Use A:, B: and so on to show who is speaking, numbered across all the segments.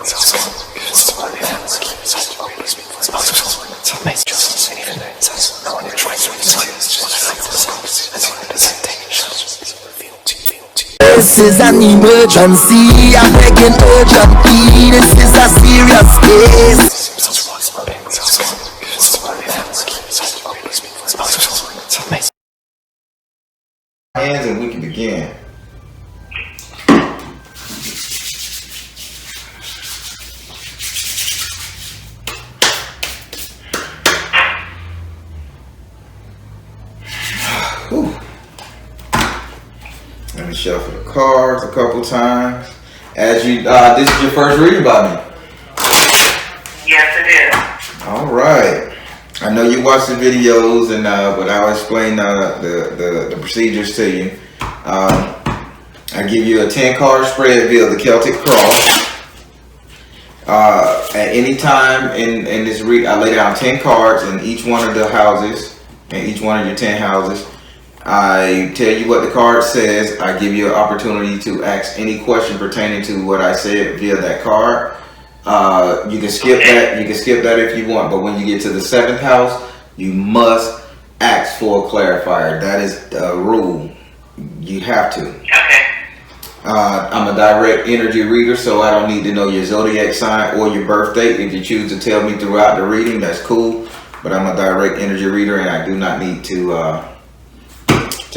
A: This is an emergency, I'm begging urgently. This is a serious case.
B: Hands and we can begin. Let me shuffle the cards a couple times. As you, this is your first reading by me.
C: Yes, it is.
B: All right. I know you watch the videos, and but I'll explain the procedures to you. I give you a 10-card spread via the Celtic Cross. At any time in this read, I lay down 10 cards in each one of the houses, in each one of your 10 houses. I tell you what the card says. I give you an opportunity to ask any question pertaining to what I said via that card. You can skip that. You can skip that if you want. But when you get to the 7th house, you must ask for a clarifier. That is the rule. You have to.
C: Okay.
B: I'm a direct energy reader, so I don't need to know your zodiac sign or your birth date. If you choose to tell me throughout the reading, that's cool. But I'm a direct energy reader, and I do not need to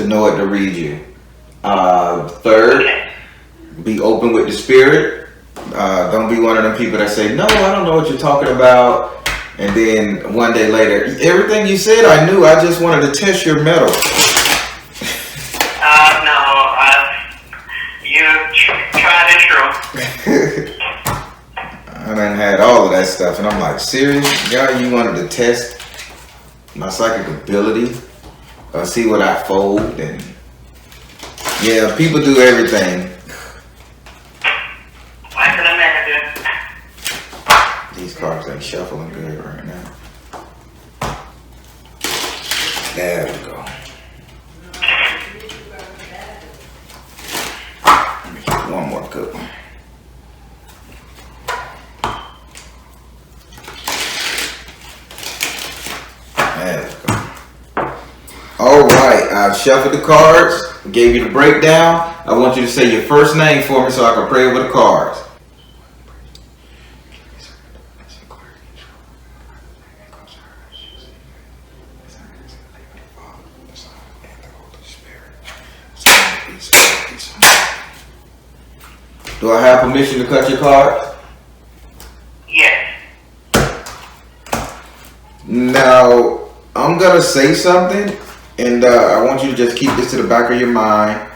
B: know it to read you. Third, be open with the spirit. Don't be one of them people that say, no, I don't know what you're talking about. And then one day later, everything you said I knew, I just wanted to test your metal.
C: No, you tried and true.
B: I done had all of that stuff, and I'm like, serious? Guy, you wanted to test my psychic ability? See what I fold, and yeah, people do everything.
C: I can imagine.
B: These cards ain't shuffling good right now. There we go. Let me get one more good one. There we go. All right, I've shuffled the cards, gave you the breakdown. I want you to say your first name for me so I can pray over the cards. Do I have permission to cut your cards?
C: Yes.
B: Now, I'm going to say something. And I want you to just keep this to the back of your mind,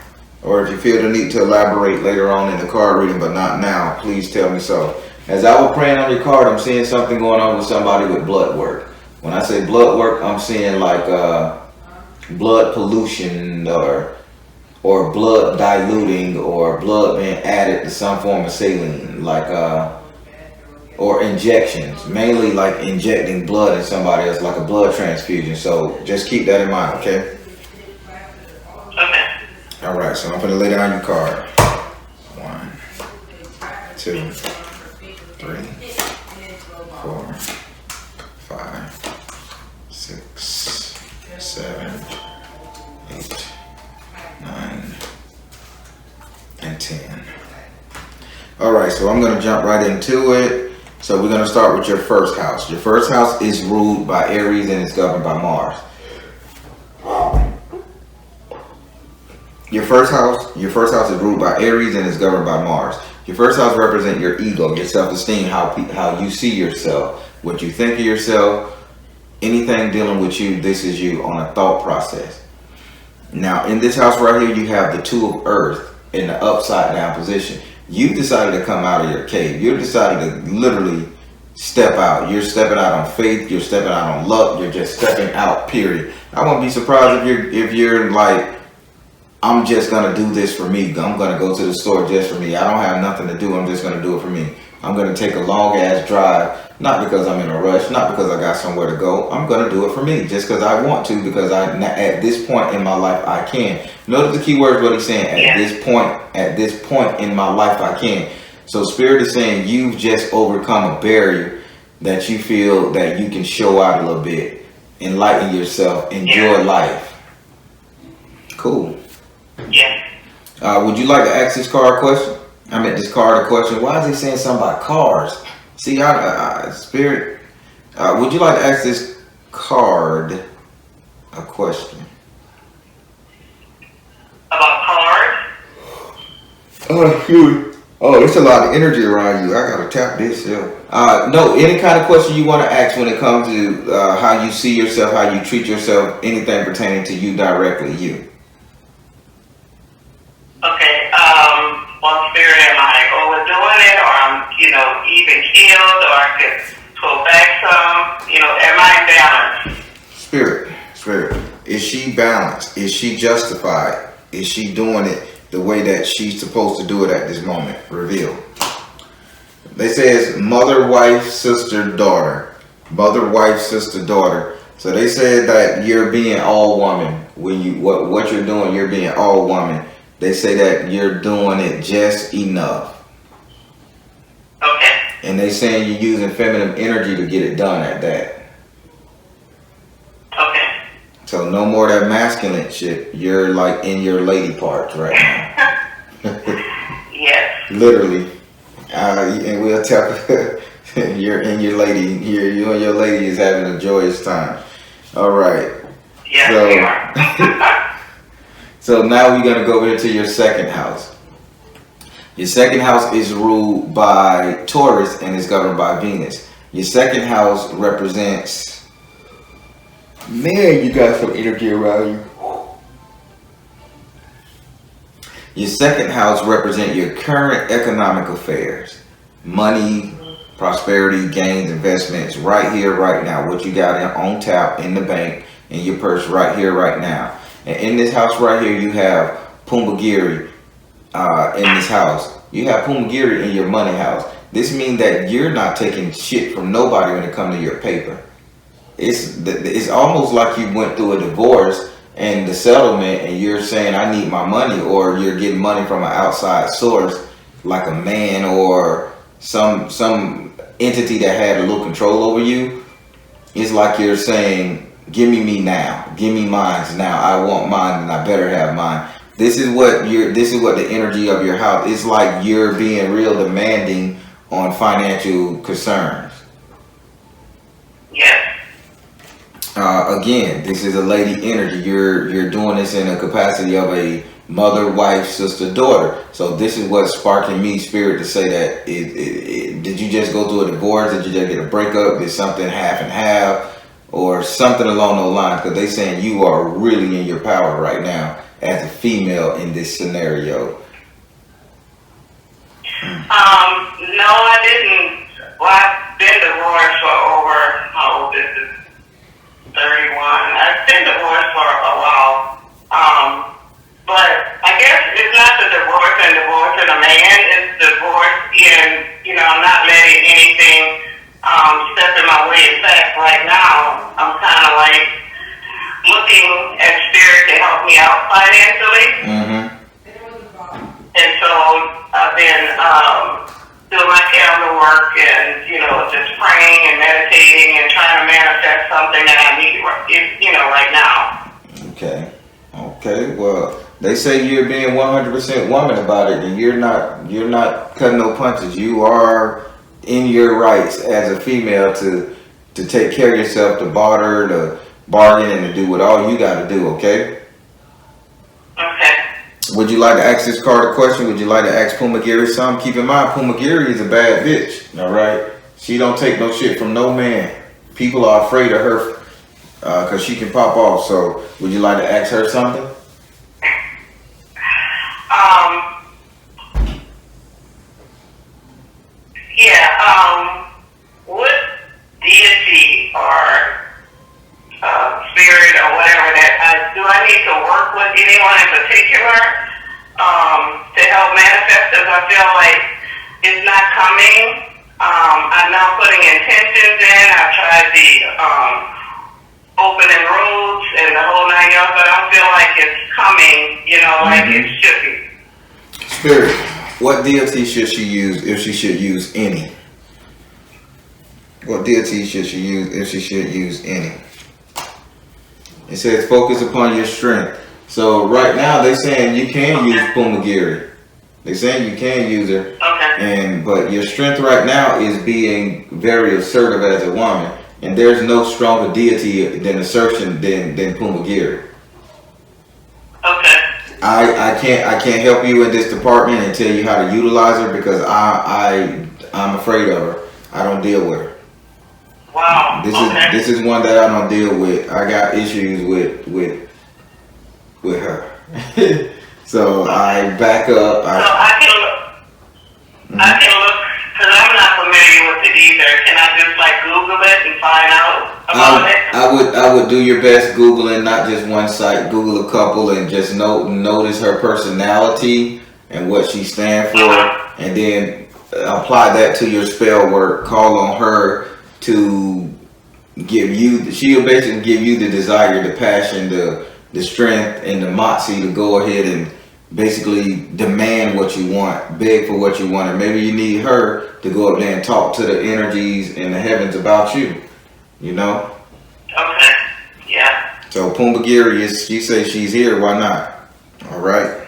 B: or if you feel the need to elaborate later on in the card reading, but not now, please tell me so. As I was praying on your card, I'm seeing something going on with somebody with blood work. When I say blood work, I'm seeing like blood pollution or blood diluting or blood being added to some form of saline, like or injections, mainly like injecting blood in somebody else, like a blood transfusion. So just keep that in mind, okay?
C: Okay.
B: All right, so I'm going to lay down your card. 1, 2, 3, 4, 5, 6, 7, 8, 9, and 10. All right, so I'm going to jump right into it. So we're going to start with your first house. Your first house is ruled by Aries and it's governed by Mars. Your first house is ruled by Aries and is governed by Mars. Your first house represents your ego, your self-esteem, how you see yourself, what you think of yourself, anything dealing with you. This is you on a thought process. Now, in this house right here, you have the 2 of Earth in the upside down position. You've decided to come out of your cave. You've decided to literally step out. You're stepping out on faith. You're stepping out on luck. You're just stepping out, period. I won't be surprised if you're like, I'm just going to do this for me. I'm going to go to the store just for me. I don't have nothing to do. I'm just going to do it for me. I'm going to take a long ass drive, not because I'm in a rush, not because I got somewhere to go. I'm going to do it for me just because I want to, because at this point in my life, I can. Notice the key word, what he's saying, at this point in my life, I can. So Spirit is saying you've just overcome a barrier that you feel that you can show out a little bit, enlighten yourself, enjoy life. Cool.
C: Yeah.
B: Would you like to ask this card a question? I meant this card a question. Why is he saying something about cars? See, Spirit, would you like to ask this card a question?
C: About cars?
B: Oh, it's a lot of energy around you. I gotta tap this. Yeah. No, any kind of question you want to ask when it comes to how you see yourself, how you treat yourself, anything pertaining to you directly, you.
C: Okay. Well, Spirit, am I overdoing it, or I'm, even killed, or I could pull back some? Am I in balance?
B: Spirit. Is she balanced? Is she justified? Is she doing it the way that she's supposed to do it at this moment? Reveal. They say it's mother, wife, sister, daughter. Mother, wife, sister, daughter. So they said that you're being all woman. When you what you're doing, you're being all woman. They say that you're doing it just enough.
C: Okay.
B: And they saying you're using feminine energy to get it done at that.
C: Okay.
B: So no more of that masculine shit. You're like in your lady parts right now.
C: Yes.
B: Literally. And we'll tell you're in your lady. You and your lady is having a joyous time. All right.
C: Yes, we are.
B: So now we're going to go into your second house. Your second house is ruled by Taurus and is governed by Venus. Your second house represents... Man, you got some energy around you. Your second house represents your current economic affairs. Money, prosperity, gains, investments, right here, right now. What you got on tap in the bank, in your purse, right here, right now. And in this house right here, you have Pumbagiri in this house. You have Pumbagiri in your money house. This means that you're not taking shit from nobody when it comes to your paper. It's almost like you went through a divorce and the settlement, and you're saying, I need my money, or you're getting money from an outside source, like a man or some entity that had a little control over you. It's like you're saying, give me now. Give me mine now. I want mine and I better have mine. This is what the energy of your house is like. You're being real demanding on financial concerns.
C: Yes.
B: Again, this is a lady energy. You're doing this in a capacity of a mother, wife, sister, daughter. So this is what's sparking me, Spirit, to say that did you just go through a divorce? Did you just get a breakup? Did something half and half? Or something along those lines, because they saying you are really in your power right now as a female in this scenario.
C: No, I didn't. Well, I've been divorced for over, how old is this? 31. I've been divorced for a while. But I guess it's not the divorcing a man. It's divorce in, not letting anything step in my way. In fact, right now, I'm kind of like looking at Spirit to help me out financially.
B: Mm-hmm.
C: And so I've been doing my calendar work and, just praying and meditating and trying to manifest something that I need, right now.
B: Okay. Well, they say you're being 100% woman about it, and you're not cutting no punches. You are in your rights as a female to take care of yourself, to barter, to bargain, and to do what all you got to do. Okay.
C: Okay.
B: Would you like to ask this card a question? Would you like to ask Pumbagiri something? Keep in mind, Pumbagiri is a bad bitch. All right. She don't take no shit from no man. People are afraid of her because she can pop off. So, would you like to ask her something?
C: What deity or spirit or whatever that do I need to work with anyone in particular to help manifest? Because I feel like it's not coming. I'm now putting intentions in. I've tried the opening roads and the whole 9 yards, but I don't feel like it's coming, like it should be.
B: Spirit, What deity should she use if she should use any? What deity should she use if she should use any? It says focus upon your strength. So right now they're saying you can use Pumagiri. They're saying you can use her.
C: Okay.
B: But your strength right now is being very assertive as a woman. And there's no stronger deity than assertion than Pumagiri.
C: Okay.
B: I can't help you in this department and tell you how to utilize her because I'm afraid of her. I don't deal with her.
C: Wow.
B: This is one that I don't deal with. I got issues with her. So I back up.
C: So I can look. I can look because I'm not familiar with it either. Can I just like Google it and find out about it?
B: I would do your best Googling not just one site. Google a couple and just notice her personality and what she stands for, and then apply that to your spell work. Call on her to give you. She'll basically give you the desire, the passion, the strength, and the moxie to go ahead and basically demand what you want, beg for what you want, and maybe you need her to go up there and talk to the energies in the heavens about you. You know?
C: Okay. Yeah.
B: So Pumagiri is. You say she's here. Why not? All right.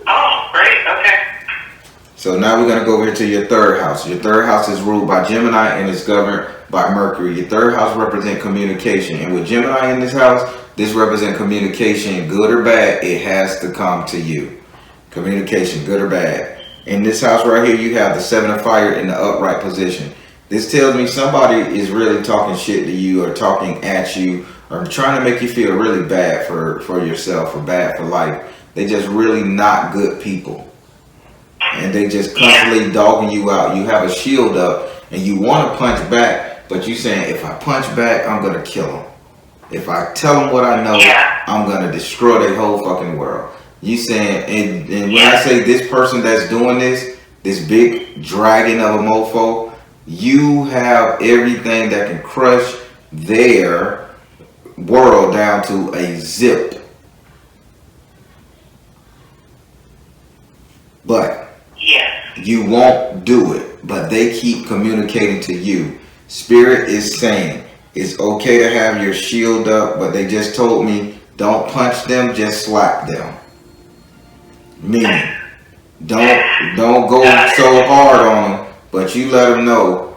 C: Oh, great. Okay.
B: So now we're gonna go over here to your third house. Your third house is ruled by Gemini and is governed by Mercury. Your third house represents communication, and with Gemini in this house, this represents communication, good or bad. It has to come to you. Communication, good or bad. In this house right here, you have the Seven of Fire in the upright position. This tells me somebody is really talking shit to you, or talking at you, or trying to make you feel really bad for yourself, or bad for life. They just really not good people. And they just constantly dogging you out. You have a shield up and you want to punch back, but you saying, if I punch back, I'm going to kill them. If I tell them what I know, I'm going to destroy their whole fucking world. You saying, and when I say this person that's doing this big dragon of a mofo, you have everything that can crush their world down to a zip. But you won't do it, but they keep communicating to you. Spirit is saying it's okay to have your shield up, but they just told me don't punch them, just slap them. Meaning, don't go so hard on them, but you let them know,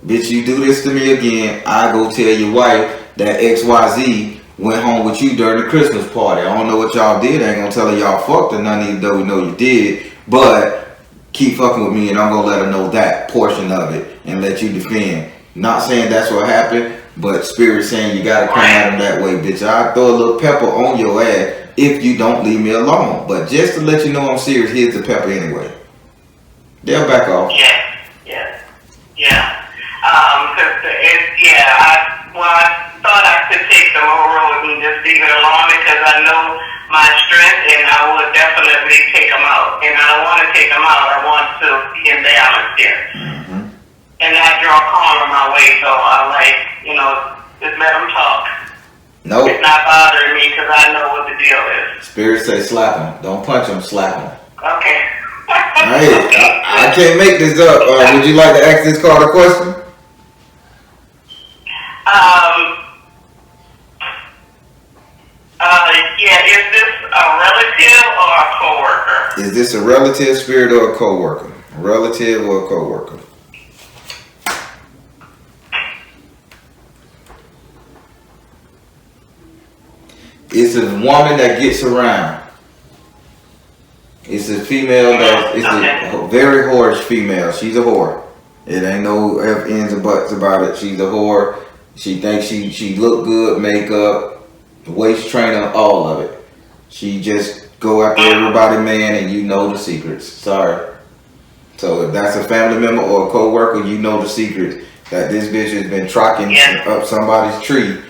B: bitch, you do this to me again, I go tell your wife that XYZ went home with you during the Christmas party. I don't know what y'all did. I ain't gonna tell her y'all fucked or none, even though we know you did. But keep fucking with me and I'm gonna let her know that portion of it and let you defend. Not saying that's what happened, but Spirit saying you gotta come at him that way, bitch. I'll throw a little pepper on your ass if you don't leave me alone. But just to let you know I'm serious, here's the pepper anyway. They'll back off.
C: I thought I could take the whole road and just leave it alone because I know my strength and I would definitely take them out. And I don't want to take them out. I want to be in balance here.
B: Mm-hmm.
C: And I draw karma my way, so I just let them talk.
B: Nope.
C: It's not bothering me because I know what the deal is.
B: Spirit say slap them. Don't punch them, slap them.
C: Okay.
B: Alright, I can't make this up. Would you like to ask this card a question?
C: Is this a relative or a coworker?
B: Is this a relative, Spirit, or a coworker? A relative or a coworker? It's a woman that gets around. It's a female it's a very whorish female. She's a whore. It ain't no ifs, ands, or buts about it. She's a whore. She thinks she look good, makeup, waist trainer, all of it. She just go after everybody, man, and you know the secrets. Sorry. So if that's a family member or a co-worker, you know the secrets that this bitch has been tracking up somebody's tree.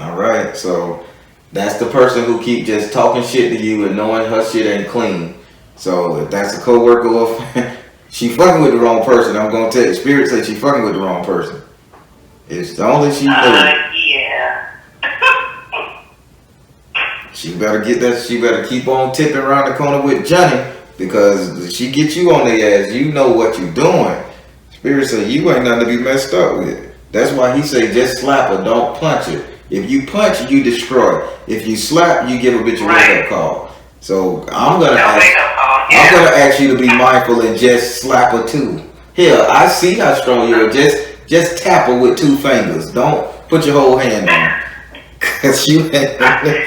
B: All right, so that's the person who keep just talking shit to you and knowing her shit ain't clean. So if that's a co-worker or she fucking with the wrong person, I'm gonna tell you. Spirit said she fucking with the wrong person. It's the only she knows. She better get that. She better keep on tipping around the corner with Johnny, because she get you on the ass. You know what you doing. Spirit say you ain't nothing to be messed up with. That's why he say just slap her, don't punch her. If you punch, you destroy. If you slap, you give a bitch a wake up call. So I'm gonna ask you to be mindful and just slap her too. Here, I see how strong you are. Just tap her with 2 fingers. Don't put your whole hand on her. Cause you
C: and definitely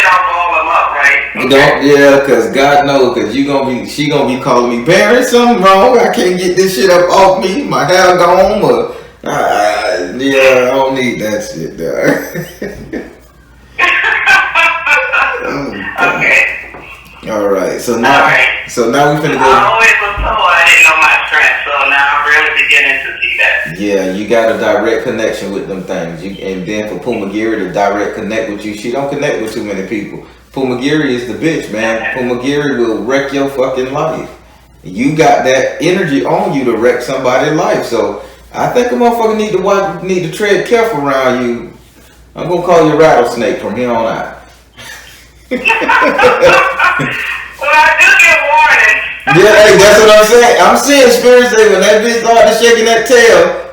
C: don't ball them up, right?
B: don't, yeah, cause God knows, cause she gonna be calling me, Barry, something wrong. I can't get this shit up off me. My hair gone, or yeah, I don't need that shit, dog. Okay. All right. So now we finna go.
C: I always was told I didn't know my strength, so now I'm really beginning to see that.
B: Yeah, you got a direct connection with them things. And then for Pumagiri to direct connect with you, she don't connect with too many people. Pumagiri is the bitch, man. Pumagiri will wreck your fucking life. You got that energy on you to wreck somebody's life. So I think a motherfucker need to tread careful around you. I'm gonna call you Rattlesnake from here on out.
C: Well, I do get warnings.
B: Yeah, hey, that's what I'm saying. I'm seeing spirits say when that bitch started shaking that tail,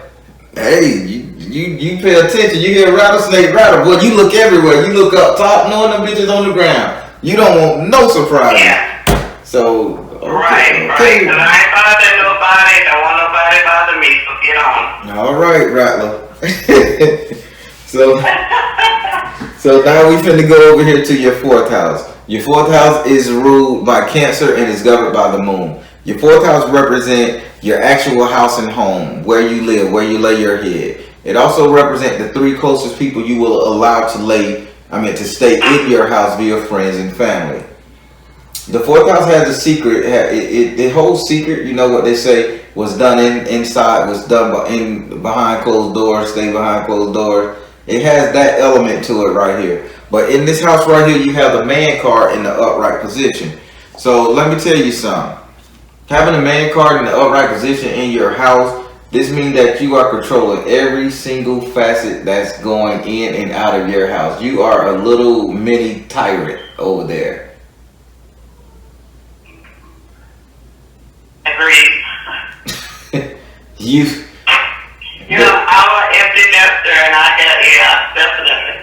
B: hey, you pay attention. You hear rattlesnake rattle, boy. You look everywhere. You look up top, knowing them bitches on the ground. You don't want no surprises.
C: Yeah.
B: So
C: right. Cause I ain't bothering nobody. Don't want nobody bother me. So get on.
B: All right, Rattler. So now we finna go over here to your 4th house. Your 4th house is ruled by Cancer and is governed by the moon. Your 4th house represents your actual house and home, where you live, where you lay your head. It also represents the 3 closest people you will allow to stay in your house via friends and family. The 4th house has a secret. The whole secret, you know what they say, was done inside, was done behind closed doors, stay behind closed doors. It has that element to it right here. But in this house right here, you have the man card in the upright position. So let me tell you something. Having a man card in the upright position in your house, this means that you are controlling every single facet that's going in and out of your house. You are a little mini tyrant over there.
C: Agreed.
B: You
C: know, I'm an empty nester, and definitely.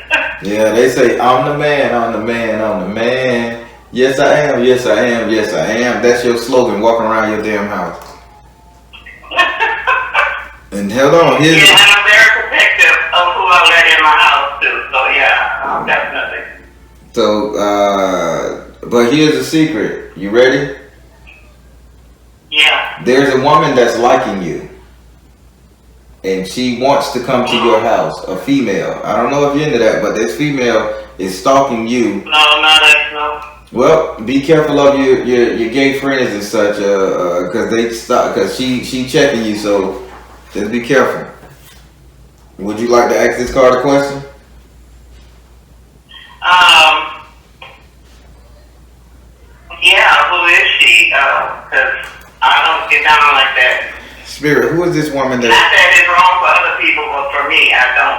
B: Yeah, they say, I'm the man, I'm the man, I'm the man. Yes, I am, yes, I am, yes, I am. That's your slogan, walking around your damn house. And hold on,
C: and I'm very protective of who I let in my house, too. So, yeah, definitely.
B: So, but here's the secret. You ready?
C: Yeah.
B: There's a woman that's liking you. And she wants to come to your house, a female. I don't know if you're into that, but this female is stalking you.
C: No.
B: Well, be careful of your gay friends and such, cause she checking you, so just be careful. Would you like to ask this card a question?
C: Yeah, who is she? Cause I don't get down like that.
B: Spirit, who is this woman that...
C: Not that it's wrong for other people, but for me, I don't.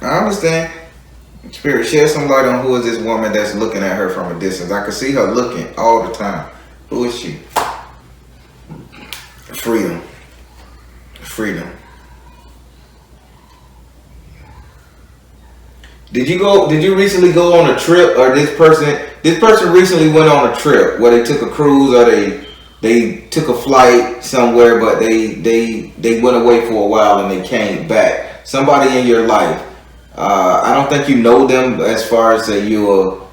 B: I understand. Spirit, shed some light on who is this woman that's looking at her from a distance. I can see her looking all the time. Who is she? Freedom. Did you recently go on a trip, or this person recently went on a trip where they took a cruise, or they took a flight somewhere, but they went away for a while and they came back. Somebody in your life. I don't think you know them as far as that you'll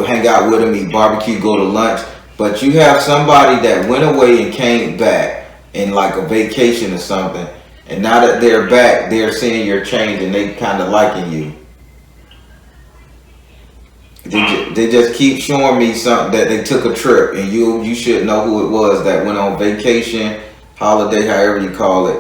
B: hang out with them, eat barbecue, go to lunch. But you have somebody that went away and came back in like a vacation or something. And now that they're back, they're seeing your change and they kind of liking you. They just keep showing me something that they took a trip, and you should know who it was that went on vacation, holiday, however you call it.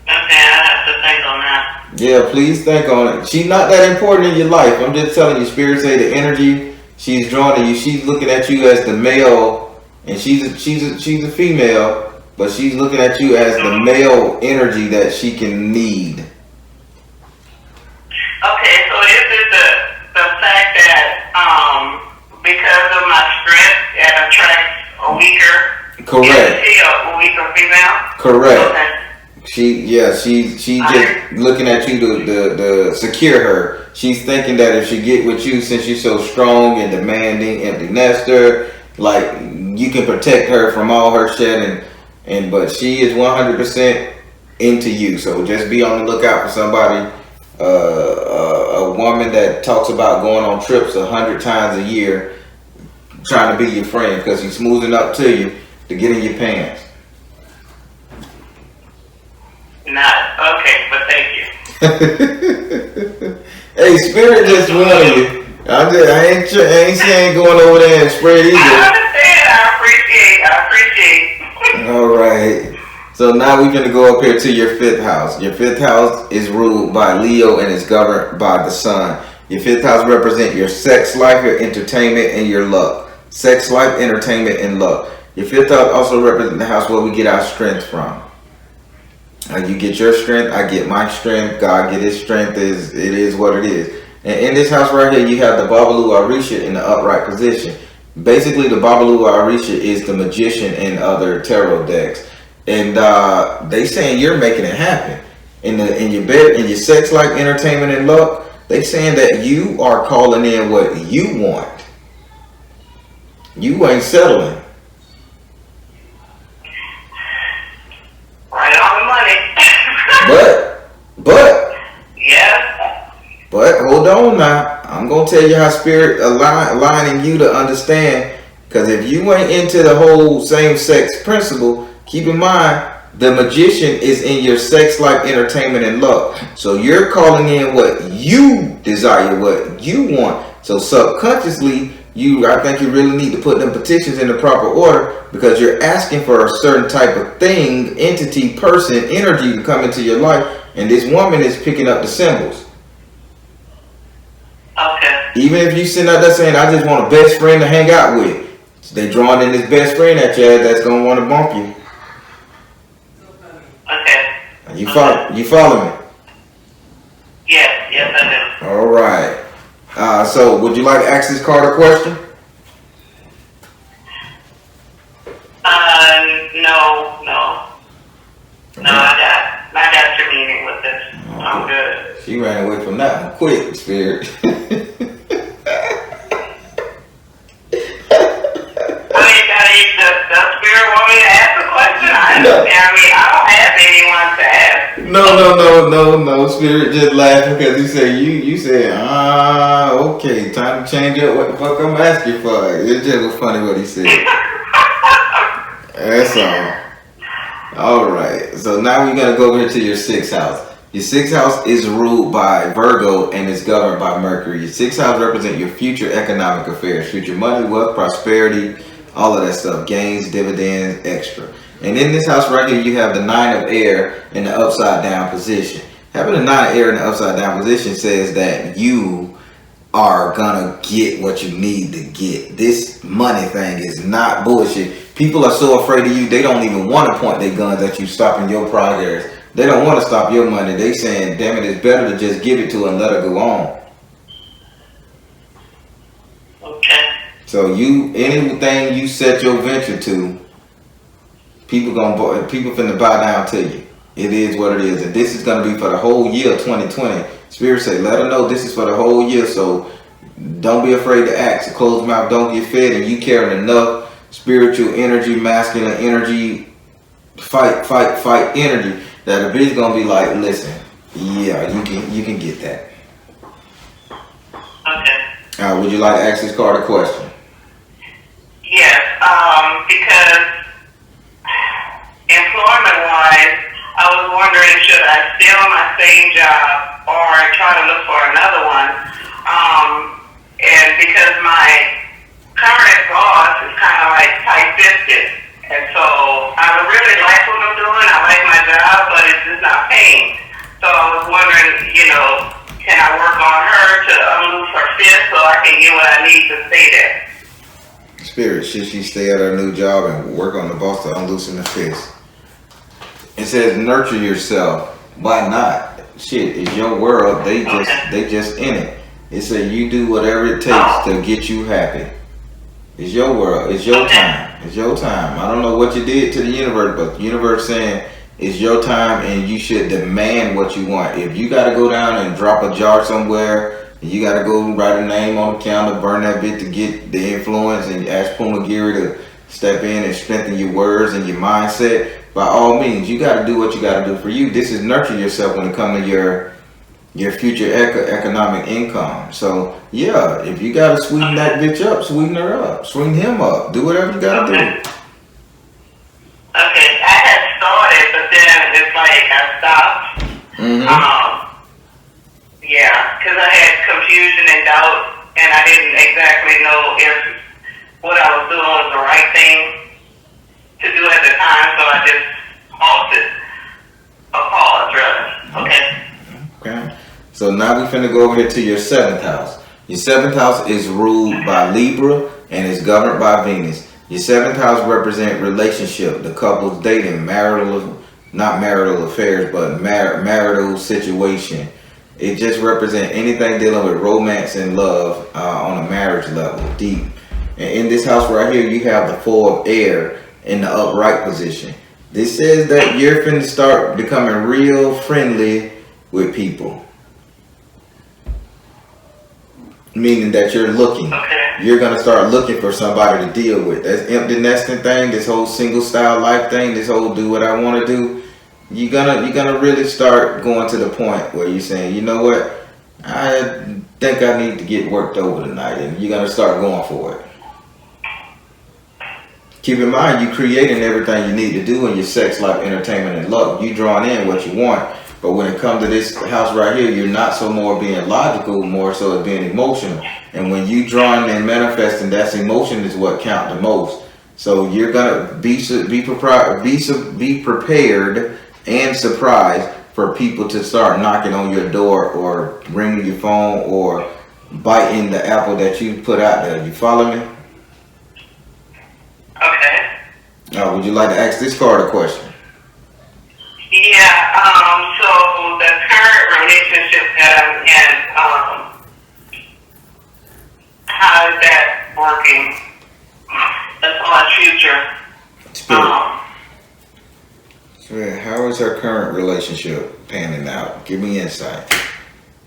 C: Okay, I have to think on that.
B: Yeah, please think on it. She's not that important in your life. I'm just telling you, Spirit say the energy she's drawn to you. She's looking at you as the male, and she's a female, but she's looking at you as the male energy that she can need.
C: weaker.
B: Correct.
C: Is she a weaker female?
B: Correct.
C: Okay.
B: She just looking at you to secure her. She's thinking that if she get with you, since you're so strong and demanding, empty nester, like you can protect her from all her shit, but she is 100% into you. So just be on the lookout for somebody, a woman that talks about going on trips 100 times a year, trying to be your friend because he's smoothing up to you to get in your pants.
C: Not okay, but thank you.
B: Hey, Spirit just warned you. I ain't saying going over there and spread either.
C: I understand. I appreciate.
B: All right. So now we're gonna go up here to your 5th house. Your 5th house is ruled by Leo and is governed by the sun. Your 5th house represents your sex life, your entertainment, and your luck. Sex life, entertainment, and luck. Your 5th house also represents the house where we get our strength from. You get your strength, I get my strength, God get his strength. It is what it is. And in this house right here, you have the Babalu Arisha in the upright position. Basically, the Babalu Arisha is the magician in other tarot decks. And they saying you're making it happen. In your bed, in your sex life, entertainment, and luck, they saying that you are calling in what you want. You ain't settling.
C: Right on the money.
B: But
C: Yes.
B: But hold on now. I'm going to tell you how Spirit aligning you to understand. Because if you ain't into the whole same-sex principle, keep in mind, the magician is in your sex life, entertainment, and luck. So you're calling in what you desire, what you want. So subconsciously, I think you really need to put them petitions in the proper order, because you're asking for a certain type of thing, entity, person, energy to come into your life. And this woman is picking up the symbols.
C: Okay.
B: Even if you sitting out there saying, I just want a best friend to hang out with, they drawing in this best friend at you that's going to want to bump you.
C: Okay.
B: You follow me?
C: Yes, I do.
B: All right. So would you like to ask this card a question?
C: No, I got your meaning with this. I'm good.
B: She ran away from that one quick, Spirit.
C: The spirit want me to ask a question? I don't have anyone to ask.
B: No. Spirit just laughing because you said, okay, time to change up what the fuck I'm asking for. It just was funny what he said. That's all. All right. So now we're gonna go over here to your 6th house. Your 6th house is ruled by Virgo and is governed by Mercury. Your 6th house represents your future economic affairs, future money, wealth, prosperity, all of that stuff, gains, dividends, extra. And in this house right here, you have the 9 of air in the upside down position. Having the 9 of air in the upside down position says that you are gonna get what you need to get. This money thing is not bullshit. People are so afraid of you, they don't even want to point their guns at you, stopping your progress. They don't want to stop your money. They saying, damn it, it's better to just give it to her and let her go on.
C: Okay.
B: So anything you set your venture to, people finna bow down to you. It is what it is. And this is gonna be for the whole year 2020. Spirit say, let her know this is for the whole year. So don't be afraid to ask. A closed mouth don't get fed, and you carrying enough spiritual energy, masculine energy, fight energy, that a bitch gonna be like, listen, yeah, you can get that.
C: Okay.
B: Would you like to ask this card a question?
C: Yes, because employment-wise, I was wondering, should I stay on my same job or try to look for another one? And because my current boss is kind of like tight-fisted, and so I really like what I'm doing. I like my job, but it's just not paying. So I was wondering, can I work on her to unloose her fist so I can get what I need to stay there?
B: Spirit, should she stay at her new job and work on the boss to unloosen the fist? It says nurture yourself. Why not? Shit, it's your world. They just in it. It said you do whatever it takes to get you happy. It's your world. It's your time. It's your time. I don't know what you did to the universe, but the universe saying it's your time and you should demand what you want. If you got to go down and drop a jar somewhere, and you got to go write a name on the counter, burn that bit to get the influence, and ask Pumagiri to step in and strengthen your words and your mindset, by all means, you got to do what you got to do for you. This is nurture yourself when it comes to your future economic income. So yeah, if you gotta sweeten that bitch up, sweeten her up, sweeten him up, do whatever you gotta do.
C: Okay, I had started, but then it's like I stopped. Yeah, because I had confusion and doubt, and I didn't exactly know if what I was doing was the right thing to do at the time, so I just halted. A pause, rather.
B: Okay. So now we finna go over here to your 7th house. Your 7th house is ruled by Libra and is governed by Venus. Your 7th house represent relationship, the couple's dating, not marital affairs, but marital situation. It just represents anything dealing with romance and love on a marriage level, deep. And in this house right here, you have the 4 of air in the upright position. This says that you're finna start becoming real friendly with people. Meaning that you're looking. You're gonna start looking for somebody to deal with. That's empty nesting thing, this whole single style life thing, this whole do what I want to do. You're gonna really start going to the point where you're saying, you know what, I think I need to get worked over tonight, and you're gonna start going for it. Keep in mind, you creating everything you need to do in your sex life, entertainment, and love. You drawing in what you want. But when it comes to this house right here, you're not so more being logical, more so being emotional. And when you drawing and manifesting, that's emotion is what count the most. So you're gonna be prepared and surprised for people to start knocking on your door or ringing your phone or biting the apple that you put out there. You follow me?
C: Okay.
B: Would you like to ask this card a question?
C: Yeah, so the current relationship that I'm in, how is that working? That's my future.
B: Spirit, how is her current relationship panning out? Give me insight.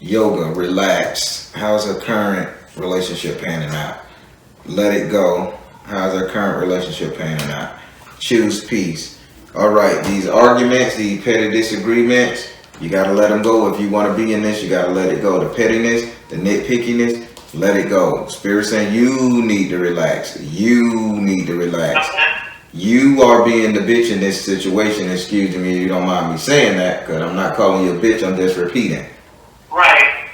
B: Yoga, relax. How's her current relationship panning out? Let it go. How's her current relationship panning out? Choose peace. All right, these arguments, these petty disagreements, you got to let them go. If you want to be in this, you got to let it go. The pettiness, the nitpickiness, let it go. Spirit saying you need to relax. You need to relax. You are being the bitch in this situation. Excuse me, you don't mind me saying that, because I'm not calling you a bitch. I'm just repeating.
C: Right.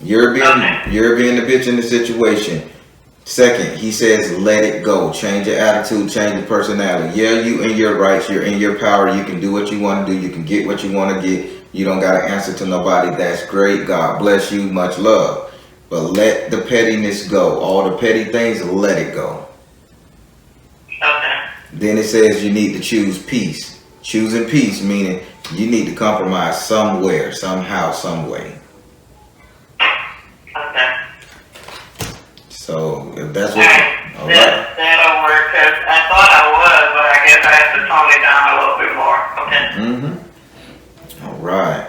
B: You're being the bitch in the situation. Second, he says, let it go. Change your attitude, change your personality. Yeah, you in your rights. You're in your power. You can do what you want to do. You can get what you want to get. You don't got to answer to nobody. That's great. God bless you. Much love. But let the pettiness go. All the petty things, let it go.
C: Okay.
B: Then it says you need to choose peace. Choosing peace, meaning you need to compromise somewhere, somehow, some way.
C: Okay.
B: So if that's what all right.
C: That'll work, because I thought I was, but I guess I have to tone it down a little bit more. Okay.
B: All right.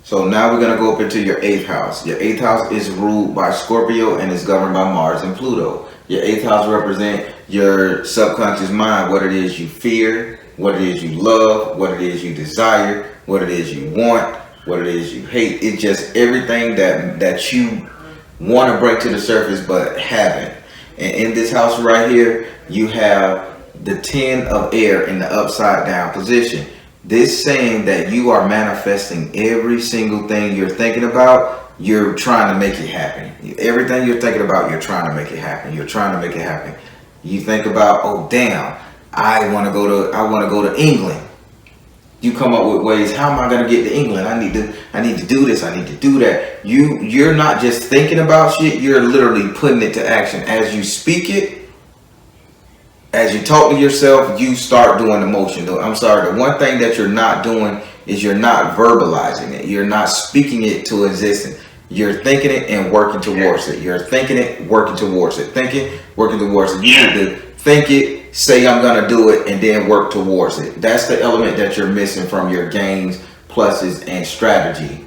B: So now we're gonna go up into your 8th house. Your 8th house is ruled by Scorpio and is governed by Mars and Pluto. Your 8th house represents your subconscious mind, what it is you fear, what it is you love, what it is you desire, what it is you want, what it is you hate. It's just everything that you want to bring to the surface but haven't. And in this house right here, you have the 10 of air in the upside down position. This saying that you are manifesting every single thing you're thinking about, you're trying to make it happen. Everything you're thinking about, you're trying to make it happen. You're trying to make it happen. You think about, oh damn, I want to go to England. You come up with ways, how am I going to get to England? I need to do this, I need to do that. You're not just thinking about shit, you're literally putting it to action. As you speak it, as you talk to yourself, you start doing the motion. I'm sorry, the one thing that you're not doing is you're not verbalizing it. You're not speaking it to existence. You're thinking it and working towards it. You're thinking it, working towards it. Thinking, working towards it. You need to think it, say I'm going to do it, and then work towards it. That's the element that you're missing from your gains, pluses, and strategy.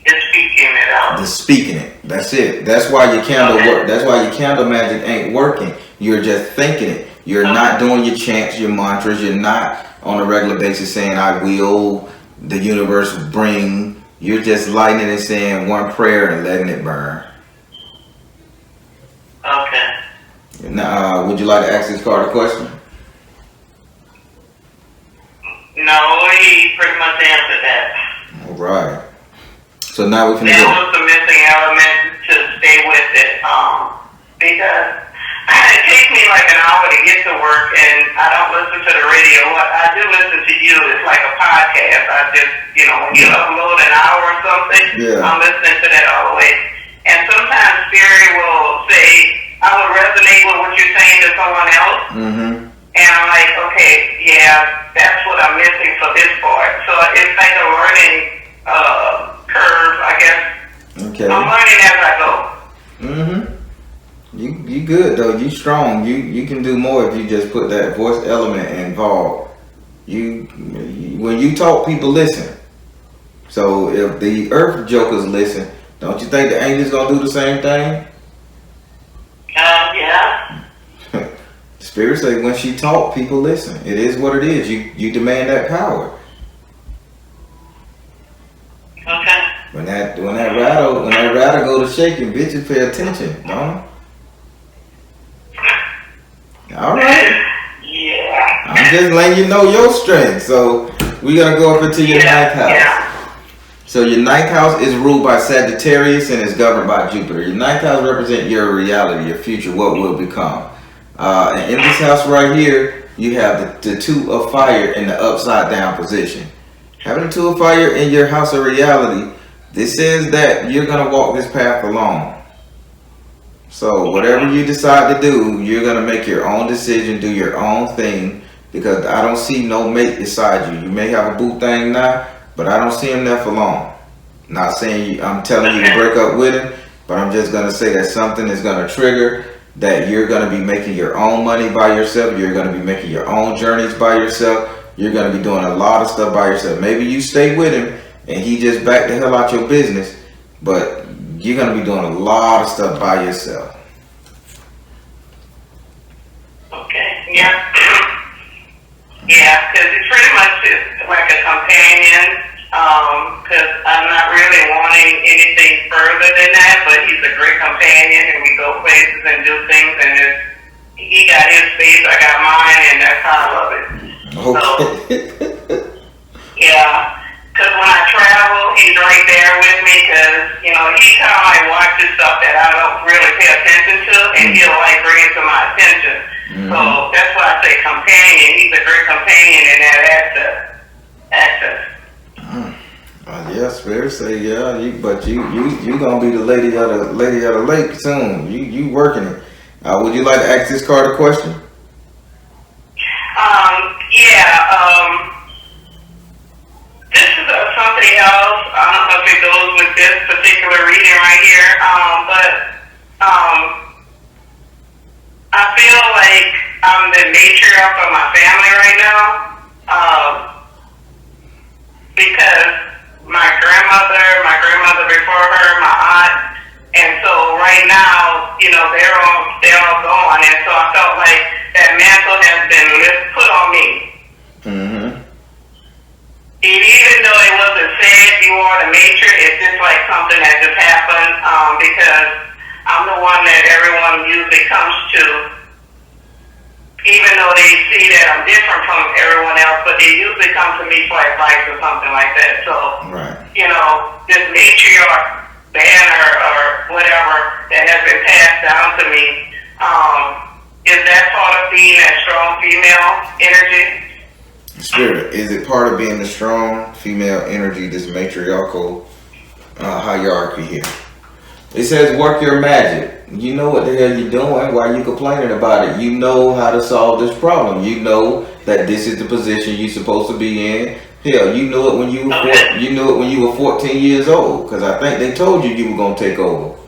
C: It's speaking it out.
B: The speaking it. That's it. That's why your candle work. That's why your candle magic ain't working. You're just thinking it. You're not doing your chants, your mantras. You're not on a regular basis saying I will, the universe bring. You're just lighting it and saying one prayer and letting it burn.
C: Okay.
B: Now, would you like to ask this card a question?
C: No, he pretty much answered that.
B: All right. So now we can
C: There
B: go.
C: was the missing element to stay with it, because it takes me like an hour to get to work, and I don't listen to the radio. What I do listen to you is like a podcast. I just, when you upload an hour or something, I'm listening to that all the way. And sometimes Spirit will say, I would resonate with what you're saying to someone else.
B: Mm-hmm.
C: And I'm like, okay, yeah, that's what I'm missing for this part. So it's like a learning curve, I guess.
B: Okay.
C: I'm learning as I go.
B: Mm-hmm. You good though. You strong. You can do more if you just put that voice element involved. When you talk, people listen. So if the earth jokers listen, don't you think the angels gonna do the same thing?
C: Yeah.
B: Spirit say when she talk, people listen. It is what it is. You demand that power.
C: Okay.
B: When that rattle go to shaking, bitches pay attention, don't they? All right.
C: Yeah.
B: I'm just letting you know your strength. So we gonna go up into your ninth house.
C: Yeah.
B: So your ninth house is ruled by Sagittarius and is governed by Jupiter. Your ninth house represents your reality, your future, what will become. And in this house right here, you have the two of fire in the upside down position. Having the two of fire in your house of reality, this says that you're gonna walk this path alone. So whatever you decide to do, you're gonna make your own decision, do your own thing, because I don't see no mate beside you. You may have a boo thing now, but I don't see him there for long. Not saying I'm telling you to break up with him, but I'm just gonna say that something is gonna trigger that you're gonna be making your own money by yourself. You're gonna be making your own journeys by yourself. You're gonna be doing a lot of stuff by yourself. Maybe you stay with him and he just back the hell out your business, but you're gonna be doing a lot of stuff by yourself.
C: Okay. Yeah. Yeah, because it's pretty much just like a companion. Because I'm not really wanting anything further than that, but he's a great companion, and we go places and do things, and he got his space, I got mine, and that's how I love it.
B: Okay.
C: So, yeah, because when I travel, he's right there with me, because, he kind of like watches stuff that I don't really pay attention to, and he'll like bring it to my attention. So that's why I say companion. He's a great companion in that access.
B: Yeah, Spirit say yeah. You gonna be the lady of the lake soon. You working it. Would you like to ask this card a question?
C: This is something else. I don't know if it goes with this particular reading right here. But I feel like I'm the matriarch of my family right now. Because my grandmother before her, my aunt, and so right now, they're all gone, and so I felt like that mantle has been put on me.
B: Mm-hmm.
C: And even though it wasn't said you are the matriarch, it's just like something that just happened, because I'm the one that everyone usually comes to, even though they see that I'm different from everyone else, but they usually come to me for advice or something like that. So, this matriarch banner or whatever that has been passed down to me, is that part of being that strong female energy?
B: Spirit, is it part of being the strong female energy, this matriarchal hierarchy here? It says work your magic. You know what the hell you're doing. Why are you complaining about it? You know how to solve this problem. You know that this is the position you're supposed to be in. Hell, you knew it when you were you knew it when you were 14 years old, because I think they told you were gonna take over.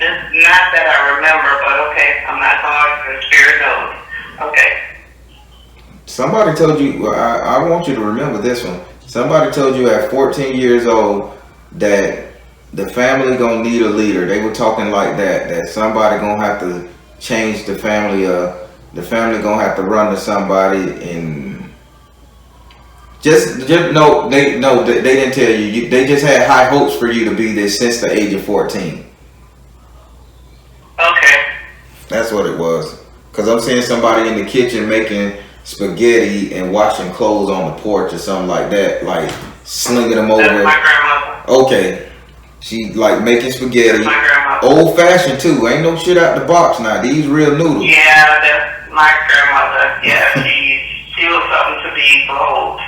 C: It's not that I remember, but okay, I'm not going to spirit knows. Okay.
B: Somebody told you. Well, I want you to remember this one. Somebody told you at 14 years old that the family gonna need a leader. They were talking like that. That somebody gonna have to change the family. The family gonna have to run to somebody, and just no. They didn't tell you. They just had high hopes for you to be this since the age of 14.
C: Okay.
B: That's what it was. Cause I'm seeing somebody in the kitchen making spaghetti and washing clothes on the porch or something like that, like slinging them over.
C: That's my grandmother.
B: Okay, she like making spaghetti.
C: That's my grandmother.
B: Old fashioned too. Ain't no shit out the box now. These real noodles.
C: Yeah, that's my grandmother. Yeah, she was something to behold.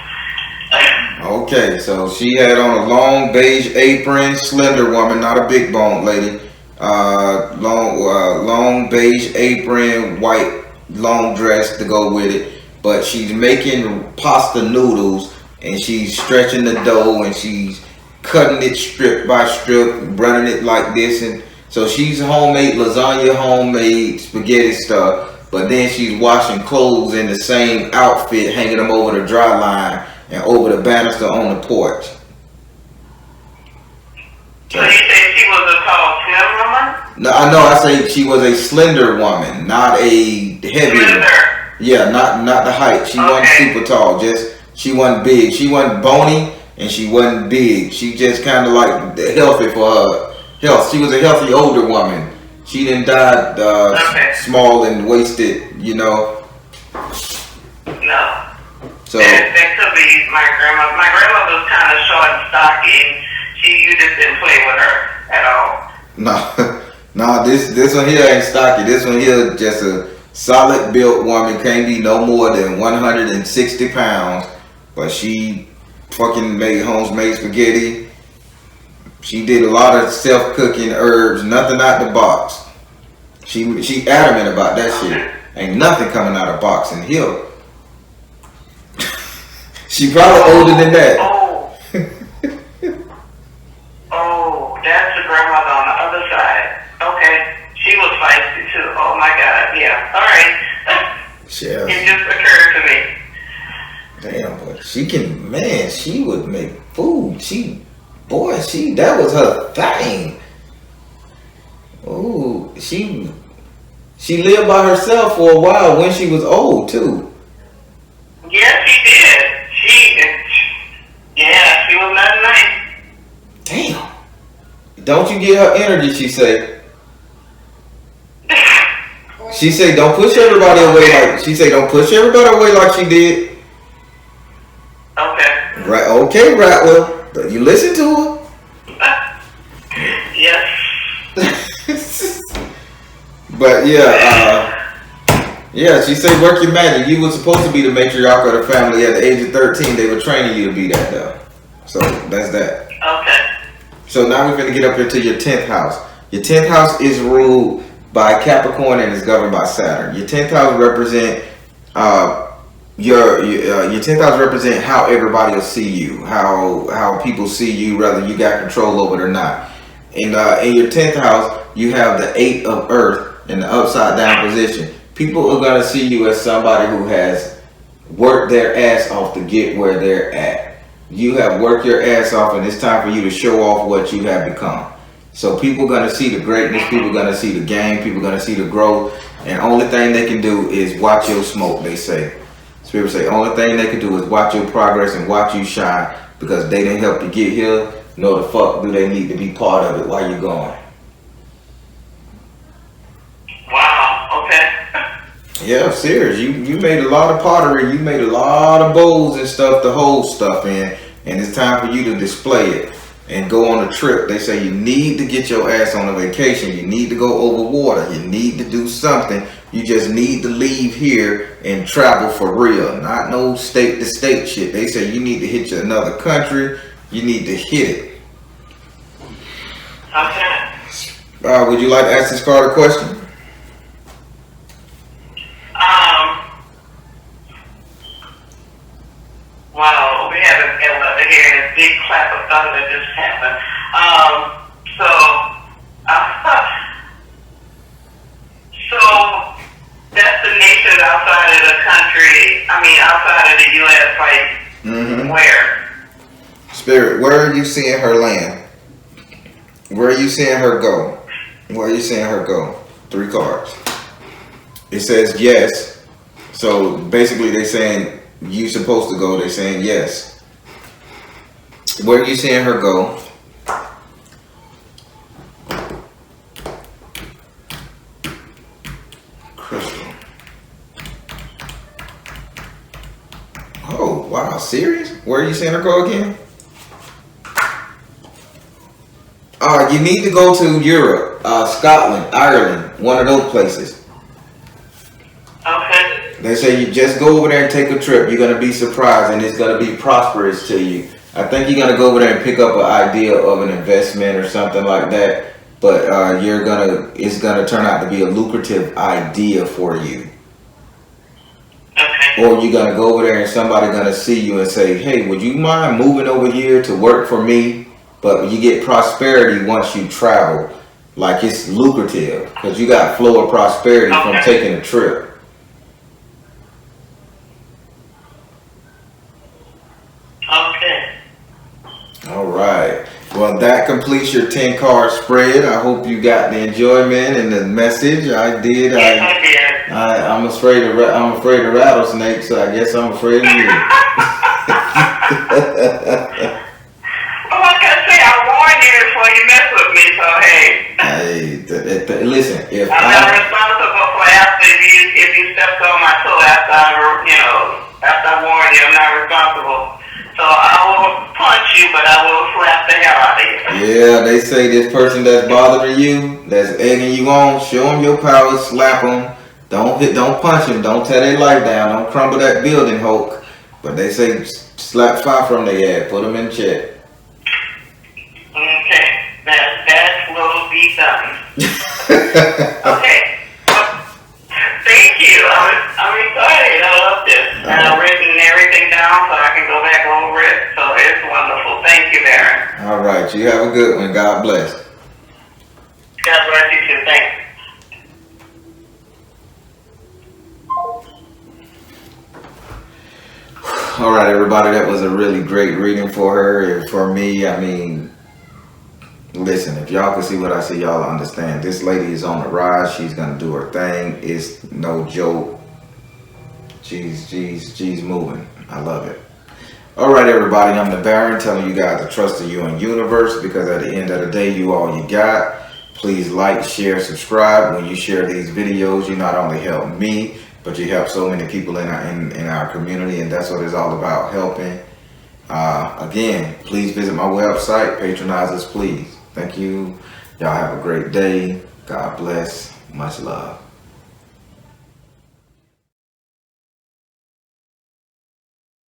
B: Okay, so she had on a long beige apron, slender woman, not a big bone lady. Long beige apron, white long dress to go with it. But she's making pasta noodles, and she's stretching the dough, and she's cutting it strip by strip, running it like this, and so she's homemade lasagna, homemade spaghetti stuff. But then she's washing clothes in the same outfit, hanging them over the dry line and over the banister on the porch.
C: So you say she was a tall, slim woman?
B: No, I know. I say she was a slender woman, not a heavy.
C: Slender.
B: Yeah, not the height. She wasn't super tall. Just she wasn't big. She wasn't bony and she wasn't big. She just kind of like healthy for her health. She was a healthy older woman. She didn't die small and wasted, you know.
C: No.
B: So
C: that could be my grandma. My grandmother was kind of short and stocky. You just didn't play with her at all.
B: No, this one here ain't stocky. This one here just a solid built woman. Can't be no more than 160 pounds. But she fucking made homemade spaghetti. She did a lot of self-cooking herbs. Nothing out the box. She adamant about that shit. Ain't nothing coming out of box in here. She probably older than that.
C: Oh, that's the grandmother on the other side. Okay. She was feisty too. Oh my God. Yeah. All right.
B: Chef.
C: It just occurred to me.
B: Damn, but she can, man, she would make food. That was her thing. Ooh, she lived by herself for a while when she was old too.
C: Yes, she did. She was not nice.
B: Damn. Don't you get her energy, she say. She say don't push everybody away like she did.
C: Okay.
B: Right, okay, Ratwell. You listen to her?
C: Yes.
B: But yeah, she say work your magic. You were supposed to be the matriarch of the family. At the age of 13, they were training you to be that though. So that's that.
C: Okay.
B: So now we're going to get up into your 10th house. Your 10th house is ruled by Capricorn and is governed by Saturn. Your 10th house represent your 10th house represent how everybody will see you, how people see you, whether you got control over it or not. In your 10th house, you have the 8 of Earth in the upside down position. People are going to see you as somebody who has worked their ass off to get where they're at. You have worked your ass off, and it's time for you to show off what you have become. So people are going to see the greatness, people are going to see the game, people are going to see the growth, and only thing they can do is watch your smoke, they say. Spirit say, only thing they can do is watch your progress and watch you shine, because they didn't help you get here, nor the fuck do they need to be part of it while you're going.
C: Wow, okay.
B: Yeah, serious. You made a lot of pottery, you made a lot of bowls and stuff to hold stuff in, and it's time for you to display it and go on a trip. They say you need to get your ass on a vacation. You need to go over water. You need to do something. You just need to leave here and travel for real. Not no state to state shit. They say you need to hit another country. You need to hit it.
C: Okay.
B: Would you like to ask this card a question?
C: Where?
B: Spirit, where are you seeing her land? Where are you seeing her go? Where are you seeing her go? 3 cards. It says yes. So basically they're saying you supposed to go. They're saying yes. Where are you seeing her go? Crystal. Oh, wow. Serious? Where are you seeing her go again? You need to go to Europe, Scotland, Ireland, one of those places.
C: Okay.
B: They say you just go over there and take a trip. You're going to be surprised and it's going to be prosperous to you. I think you're going to go over there and pick up an idea of an investment or something like that. But it's going to turn out to be a lucrative idea for you.
C: Okay.
B: Or you're going to go over there and somebody's going to see you and say, hey, would you mind moving over here to work for me? But you get prosperity once you travel. Like it's lucrative because you got flow of prosperity from taking a trip.
C: Okay.
B: All right. Well, that completes your 10-card spread. I hope you got the enjoyment and the message. I did.
C: Yes, I did.
B: I'm afraid of rattlesnakes, so I guess I'm afraid of you.
C: Well, like I say, I warned you before you mess with me, so hey.
B: Hey, listen. If
C: I'm not responsible for if you stepped on my toe after I warned you. I'm not responsible. So I will punch you, but I will slap the hell out of you.
B: Yeah, they say this person that's bothering you, that's egging you on, show them your power, slap them. Don't punch them. Don't tear their life down. Don't crumble that building, Hulk. But they say slap 5 from their ass. Put them in check.
C: Okay, that will be done. Okay. Thank you. I'm excited. I love this. And I've written everything down so I can go back over it. So it's wonderful. Thank you, Darren.
B: All right. You have a good one. God bless.
C: God bless you too. Thanks.
B: All right, everybody. That was a really great reading for her and for me. I mean, listen, if y'all can see what I see, y'all understand. This lady is on the rise. She's gonna do her thing. It's no joke. She's moving. I love it. All right, everybody. I'm the Baron telling you guys to trust in you and universe because at the end of the day, you all you got. Please like, share, subscribe. When you share these videos, you not only help me, but you help so many people in our community, and that's what it's all about, helping. Again, please visit my website. Patronize us, please. Thank you. Y'all have a great day. God bless. Much love.